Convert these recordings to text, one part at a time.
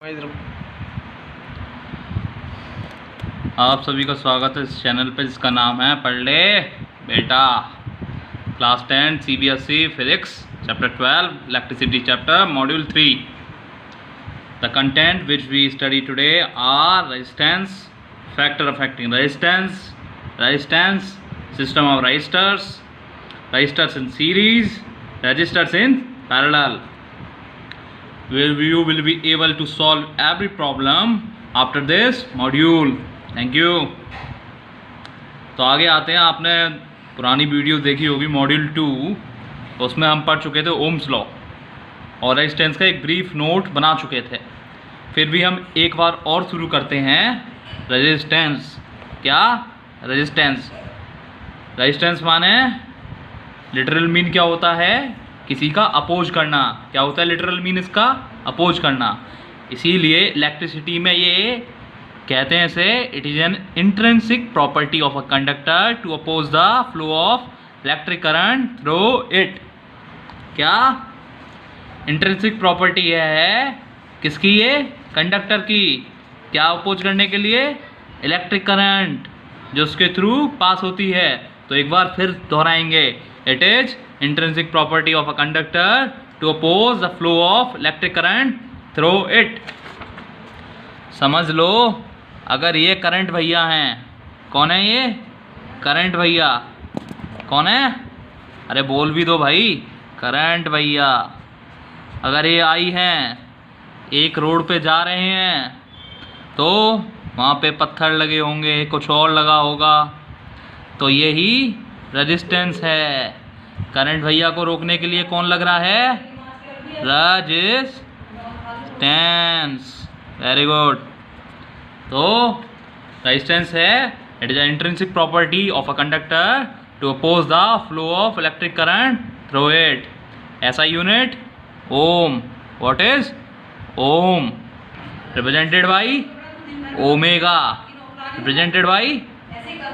आप सभी का स्वागत है इस चैनल पे जिसका नाम है पढ़ ले बेटा। Class 10 CBSE physics chapter 12 electricity chapter module 3। The content which we study today are resistance, factor affecting resistance, resistance, system of resistors, resistors in series, resistors in parallel. You will be able to solve every problem after this module. Thank you. तो आगे आते हैं। आपने पुरानी video देखी होगी module 2, तो उसमें हम पढ़ चुके थे ओम्स लॉ और रेजिस्टेंस का एक ब्रीफ नोट बना चुके थे। फिर भी हम एक बार और शुरू करते हैं। रेजिस्टेंस क्या? रेजिस्टेंस, रेजिस्टेंस माने लिटरल मीन क्या होता है? किसी का अपोज करना। क्या होता है लिटरल मीन इसका? अपोज करना। इसीलिए इलेक्ट्रिसिटी में ये कहते हैं इसे, it is an intrinsic property of a conductor to oppose the flow of electric current through it. क्या इंट्रिंसिक प्रॉपर्टी है किसकी? ये कंडक्टर की। क्या अपोज करने के लिए? इलेक्ट्रिक करंट जो उसके थ्रू पास होती है। तो एक बार फिर दोहराएंगे, it is intrinsic property of a conductor to oppose the flow of electric current through it. समझ लो, अगर ये करंट भैया हैं, कौन है ये? करंट भैया। कौन है? अरे बोल भी दो भाई। करंट भैया। अगर ये आई हैं, एक रोड पे जा रहे हैं, तो वहाँ पे पत्थर लगे होंगे, कुछ और लगा होगा, तो यही रेजिस्टेंस है। करंट भैया को रोकने के लिए कौन लग रहा है? रेजिस्टेंस। Very good. तो रेजिस्टेंस है, it is a intrinsic property of a conductor to oppose the flow of electric current through it. ऐसा unit ohm. What is ohm? Represented by omega. Represented by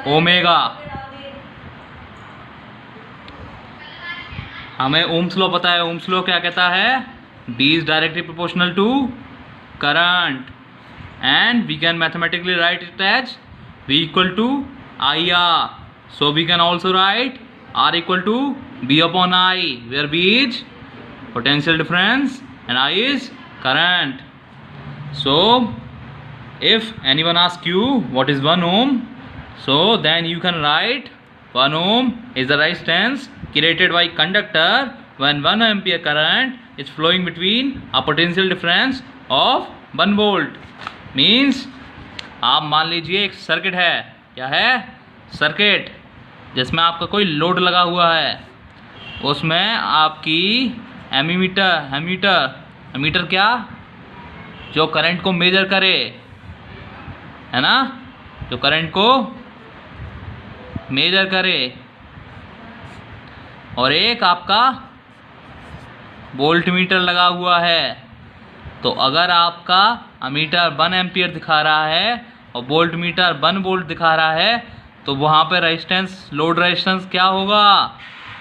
omega. हमें ohm's law पता है। Ohm's law क्या कहता है? B is directly proportional to current and we can mathematically write it as V equal to IR. So we can also right R equal to B upon I, where B is potential difference and I is current. So if anyone ask you what is 1 ohm, so then you can write 1 ohm is the resistance created by conductor when 1 ampere current is flowing between a potential difference of 1 volt. Means आप मान लीजिए एक circuit है। क्या है? Circuit जिसमें आपका कोई लोड लगा हुआ है। उसमें आपकी एमीटर क्या? जो करंट को मेजर करे, है ना? जो करंट को मेजर करे। और एक आपका वोल्ट मीटर लगा हुआ है। तो अगर आपका अमीटर 1 एम्पियर दिखा रहा है और वोल्ट मीटर 1 वोल्ट दिखा रहा है, तो वहाँ पे रेजिस्टेंस, लोड रेजिस्टेंस क्या होगा?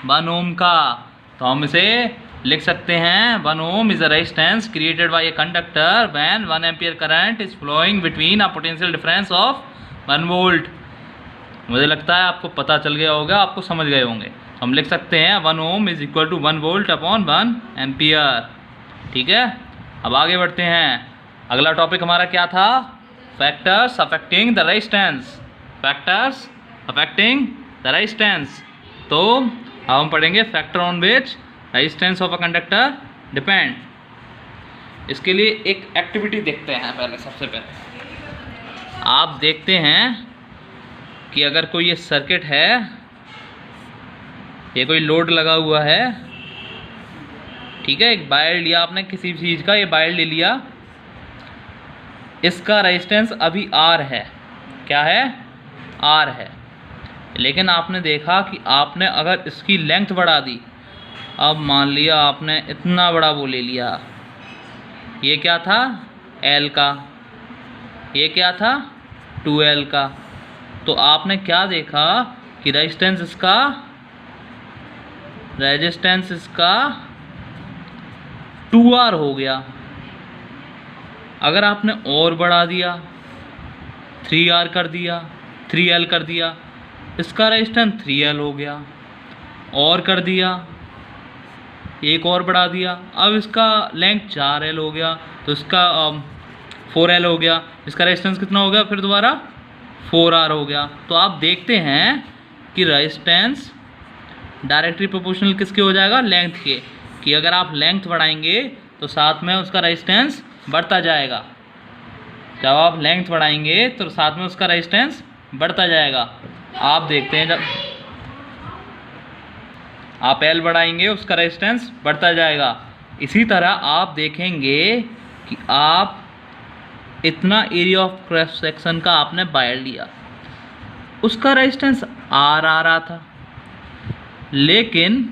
1 ओम का। तो हम इसे लिख सकते हैं 1 ohm is a resistance created by a conductor when 1 ampere current is flowing between a potential difference of 1 volt. मुझे लगता है आपको पता चल गया होगा, आपको समझ गए होंगे। हम लिख सकते हैं 1 ohm is equal to 1 volt upon 1 ampere. ठीक है, अब आगे बढ़ते हैं। अगला टॉपिक हमारा क्या था? Factors affecting the resistance. Factors affecting the resistance. तो अब हम पढ़ेंगे factor on which resistance of a conductor depend. इसके लिए एक एक्टिविटी देखते हैं। पहले सबसे पहले आप देखते हैं कि अगर कोई ये सर्किट है, ये कोई लोड लगा हुआ है, ठीक है, एक वायर लिया आपने किसी भी चीज़ का, ये वायर ले लिया, इसका रेजिस्टेंस अभी R है। क्या है? R है। लेकिन आपने देखा कि आपने अगर इसकी लेंथ बढ़ा दी, अब मान लिया आपने इतना बड़ा वो ले लिया, ये क्या था? L का, ये क्या था? 2L का। तो आपने क्या देखा कि रेजिस्टेंस इसका 2R हो गया। अगर आपने और बढ़ा दिया, 3R कर दिया, 3L कर दिया, इसका रेजिस्टेंस 3L हो गया। और कर दिया, एक और बढ़ा दिया, अब इसका लेंथ 4L हो गया, तो इसका 4L हो गया। इसका रेजिस्टेंस कितना हो गया फिर दोबारा? 4R हो गया। तो आप देखते हैं कि रेजिस्टेंस डायरेक्टली प्रोपोर्शनल किसके हो जाएगा? लेंथ के। कि अगर आप लेंथ बढ़ाएंगे तो साथ में उसका रेजिस्टेंस बढ़ता जाएगा। जब आप लेंथ बढ़ाएंगे तो साथ में उसका रेजिस्टेंस बढ़ता जाएगा। आप देखते हैं जब आप L बढ़ाएंगे उसका रेजिस्टेंस बढ़ता जाएगा। इसी तरह आप देखेंगे कि आप इतना एरिया ऑफ क्रॉस सेक्शन का आपने वायर लिया, उसका रेजिस्टेंस R आ रहा था, लेकिन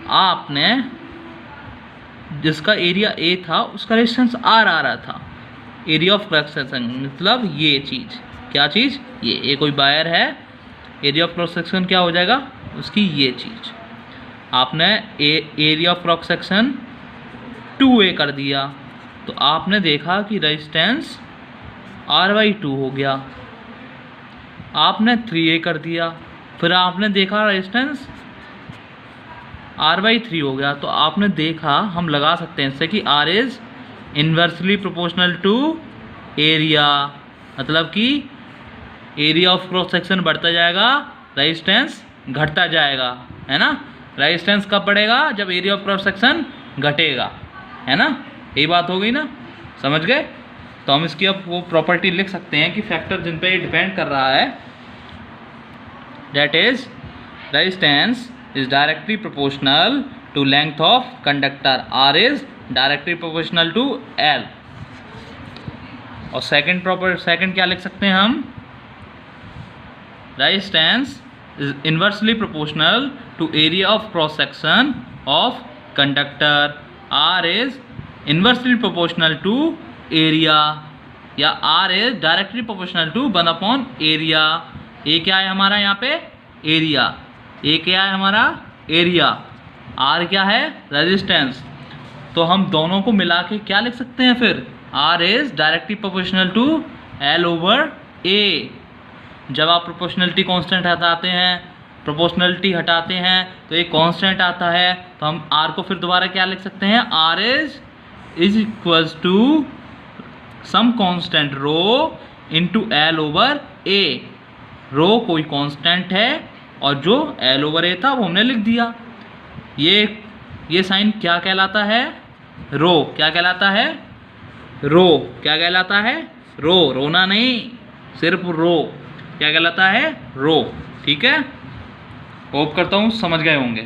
आपने जिसका एरिया A था उसका रेजिस्टेंस R आ रहा था। एरिया ऑफ क्रॉस सेक्शन मतलब ये चीज़, क्या चीज़? ये कोई वायर है, एरिया ऑफ क्रॉस सेक्शन क्या हो जाएगा उसकी? ये चीज़। आपने area of cross section 2A कर दिया तो आपने देखा कि रेजिस्टेंस R/2 हो गया। आपने 3A कर दिया, फिर आपने देखा रेजिस्टेंस R/3 हो गया। तो आपने देखा, हम लगा सकते हैं इससे कि R is inversely proportional to area, मतलब कि एरिया ऑफ क्रॉस सेक्शन बढ़ता जाएगा, रेजिस्टेंस घटता जाएगा, है ना। रेजिस्टेंस कब बढ़ेगा? जब एरिया ऑफ क्रॉस सेक्शन घटेगा, है ना। यही बात हो गई ना, समझ गए। तो हम इसकी अब वो प्रॉपर्टी लिख सकते हैं कि फैक्टर जिन पे डिपेंड कर रहा है, that is resistance is directly proportional to length of conductor, R is directly proportional to L। और सेकंड क्या लिख सकते हैं हम? Resistance is inversely proportional to area of cross section of conductor, R is inversely proportional to area, या R is directly proportional to 1 area। A क्या है हमारा यहाँ पे? एरिया। A क्या है हमारा? एरिया। R क्या है? रेजिस्टेंस। तो हम दोनों को मिला के क्या लिख सकते हैं फिर? R is directly proportional to L/A। जब आप प्रोपोर्शनलिटी कांस्टेंट हटाते हैं, प्रोपोर्शनलिटी हटाते हैं तो एक कांस्टेंट आता है, तो हम R को फिर दोबारा क्या लिख सकते हैं? R is equals to some constant rho into L/A। Rho कोई कांस्टेंट है और जो L/A था वो हमने लिख दिया। ये साइन क्या कहलाता है? रो। क्या कहलाता है? रो। क्या कहलाता है? रो। रोना नहीं, सिर्फ रो। क्या कहलाता है? रो। ठीक है, होप करता हूँ समझ गए होंगे।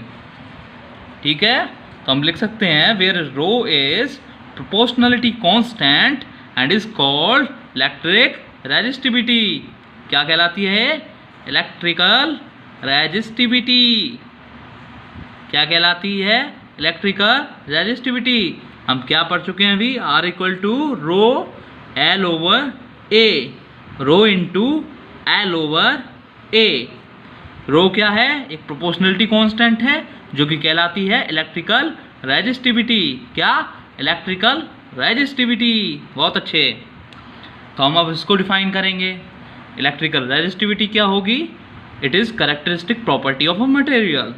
ठीक है, तो हम लिख सकते हैं where rho is proportionality constant and is called electric resistivity. क्या कहलाती है? Electrical resistivity. क्या कहलाती है? Electrical resistivity. हम क्या पढ़ चुके हैं अभी? R equal to rho L/A, rho into L/A। Rho क्या है? एक प्रोपोर्शनलिटी कांस्टेंट है जो कि कहलाती है इलेक्ट्रिकल रेजिस्टिविटी। क्या? Electrical resistivity. बहुत अच्छे। तो हम अब इसको डिफाइन करेंगे। इलेक्ट्रिकल रेजिस्टिविटी क्या होगी? It is characteristic property of a material.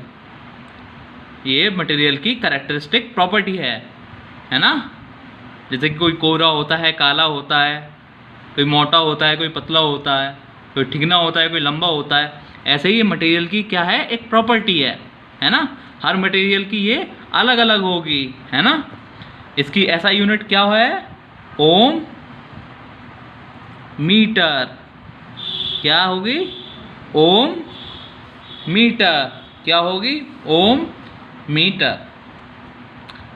ये मटेरियल की कैरेक्टरिस्टिक प्रॉपर्टी है ना। जैसे कि कोई कोरा होता है, काला होता है, कोई मोटा होता है, कोई पतला होता है, कोई ठिकना होता है, कोई लंबा होता है। ऐसे ही मटेरियल की क्या है? एक प्रॉपर्टी है ना। हर मटेरियल की ये अलग अलग होगी, है ना। इसकी ऐसा यूनिट क्या है? ओम मीटर। क्या होगी? ओम मीटर। क्या होगी? ओम मीटर।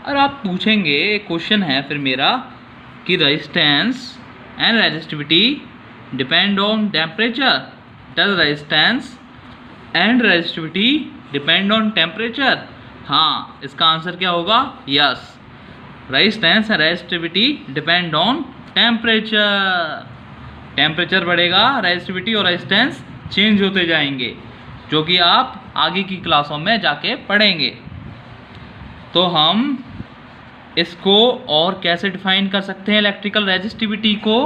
और आप पूछेंगे, एक क्वेश्चन है फिर मेरा कि resistance and resistivity depend on temperature. Does resistance and resistivity depend on temperature? हाँ, इसका आंसर क्या होगा? Yes, resistance and resistivity depend on temperature. Temperature बढ़ेगा, रेजिस्टिविटी और रेजिस्टेंस चेंज होते जाएंगे, जो कि आप आगे की क्लासों में जाके पढ़ेंगे। तो हम इसको और कैसे डिफाइन कर सकते हैं इलेक्ट्रिकल रेजिस्टिविटी को?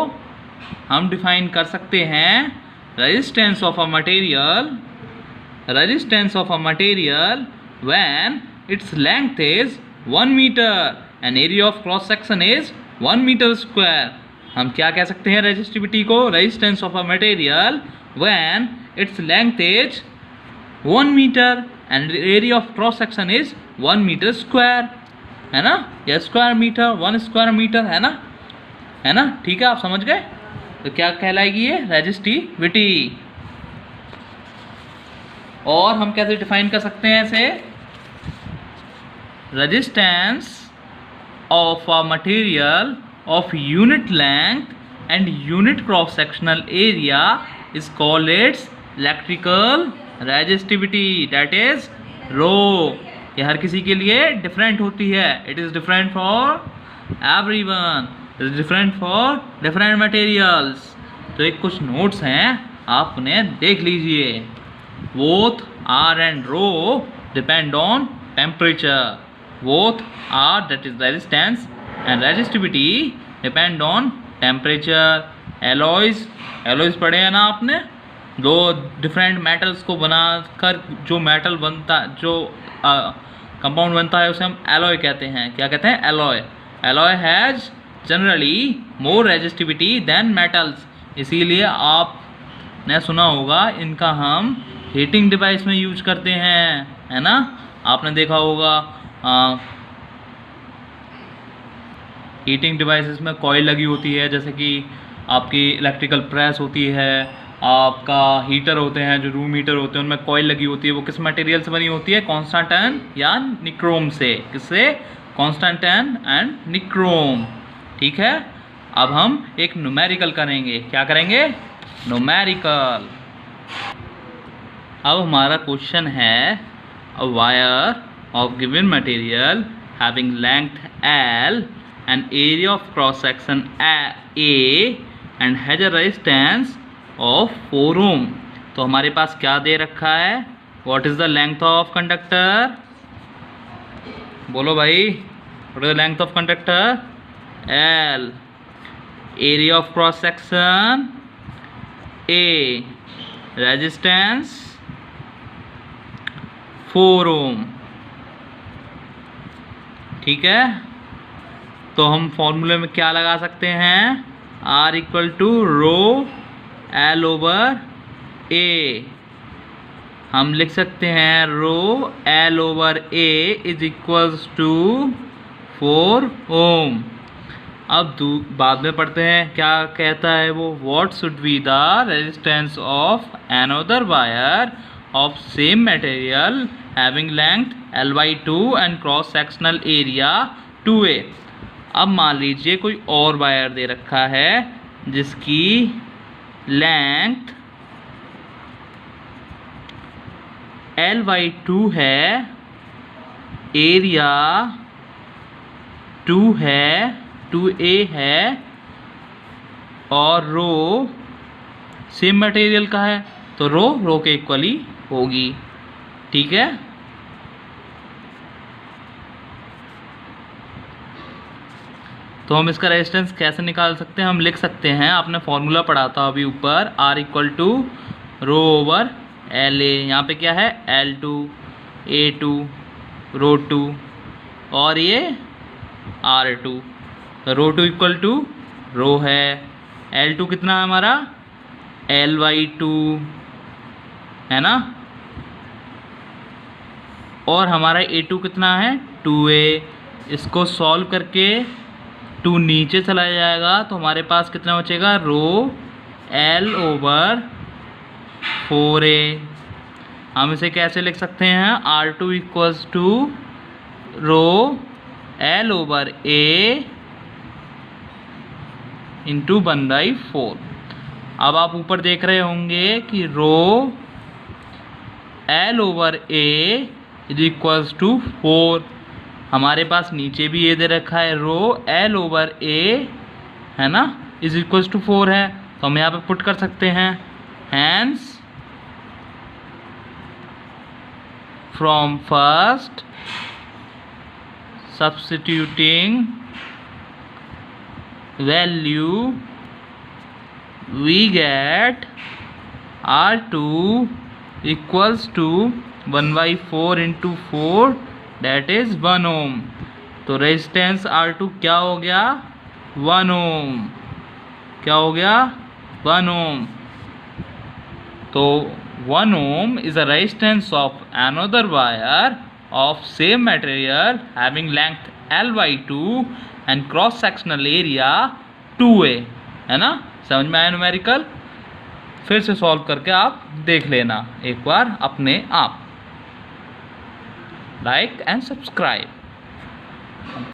हम डिफाइन कर सकते हैं resistance of a material when its length is 1 metre and area of cross section is 1 metre square. हम क्या कह सकते हैं रेजिस्टिविटी को? Resistance of a material when its length is 1 metre and area of cross section is 1 metre square, है ना? या square metre, 1 square metre, है ना? ठीक है, आप समझ गए? तो क्या कहलाएगी ये? रेजिस्टिविटी। और हम कैसे डिफाइन कर सकते हैं इसे? Resistance of a material of unit length and unit cross sectional area is called its electrical resistivity, that is rho. ये हर किसी के लिए डिफरेंट होती है। It is different for everyone, it is different for different materials. तो एक कुछ नोट्स हैं, आप उन्हें देख लीजिए। Both R and rho depend on temperature. Both R, that is resistance, and resistivity depend on temperature. Alloys पढ़े हैं ना आपने? दो डिफरेंट मेटल्स को बनाकर जो मेटल बनता, जो कंपाउंड बनता है, उसे हम एलॉय कहते हैं। क्या कहते हैं? Alloy has generally more resistivity than metals. इसीलिए आपने सुना होगा इनका हम हीटिंग डिवाइस में यूज करते हैं, है ना? आपने देखा होगा हीटिंग डिवाइसेस में कॉइल लगी होती है, जैसे कि आपकी इलेक्ट्रिकल प्रेस होती है, आपका हीटर होते हैं, जो रूम हीटर होते हैं, उनमें कॉइल लगी होती है। वो किस मटेरियल से बनी होती है? कॉन्स्टेंटाइन या निक्रोम से। किससे? Constantine and nichrome. ठीक है, अब हम एक न्यूमेरिकल करेंगे। क्या करेंगे? न्यूमेरिकल। अब हमारा क्वेश्चन है, a wire of given material having length L and area of cross section A and has a resistance of 4 ohm। तो हमारे पास क्या दे रखा है? What is the length of conductor? बोलो भाई, what is the length of conductor? L। area of cross section A, resistance 4 ohm। ठीक है, तो हम फॉर्मूले में क्या लगा सकते हैं? R equal to rho L over A। हम लिख सकते हैं rho L over A is equals to 4 ohm. अब बाद में पढ़ते हैं क्या कहता है वो। What should be the resistance of another wire of same material having length L/2 and cross sectional area 2A। अब मान लीजिए कोई और वायर दे रखा है जिसकी लेंथ L/2 है, एरिया 2 है, 2A है, और रो सेम मटेरियल का है, तो रो के इक्वली होगी। ठीक है, तो हम इसका रेजिस्टेंस कैसे निकाल सकते हैं? हम लिख सकते हैं, आपने फॉर्मूला पढ़ा था अभी ऊपर, R equal to rho over LA। यहाँ पे क्या है? L2 A2 रो 2 और ये R2। रो 2 इक्वल टू रो है, L2 कितना है हमारा? L/2, है ना? और हमारा A2 कितना है? 2A। इसको सॉल्व करके 2 नीचे चला जाएगा तो हमारे पास कितना बचेगा? Rho L over 4A। हम इसे कैसे लिख सकते हैं? R2 equals to rho L over A into 1/4। अब आप ऊपर देख रहे होंगे कि rho L over A is equals to 4। हमारे पास नीचे भी ये दे रखा है, रो L ओवर A, है ना, इज इक्वल्स टू 4 है, तो हम यहाँ पे पुट कर सकते हैं। Hence from first substituting value we get R2 equals to 1/4 into 4 that is 1 ohm। तो रेजिस्टेंस R2 क्या हो गया 1 ohm। क्या हो गया 1 ohm। तो 1 ohm is a resistance of another wire of same material having length L/2 and cross sectional area 2a। है ना, समझ में आया न्यूमेरिकल। फिर से सॉल्व करके आप देख लेना एक बार अपने आप। Like and subscribe.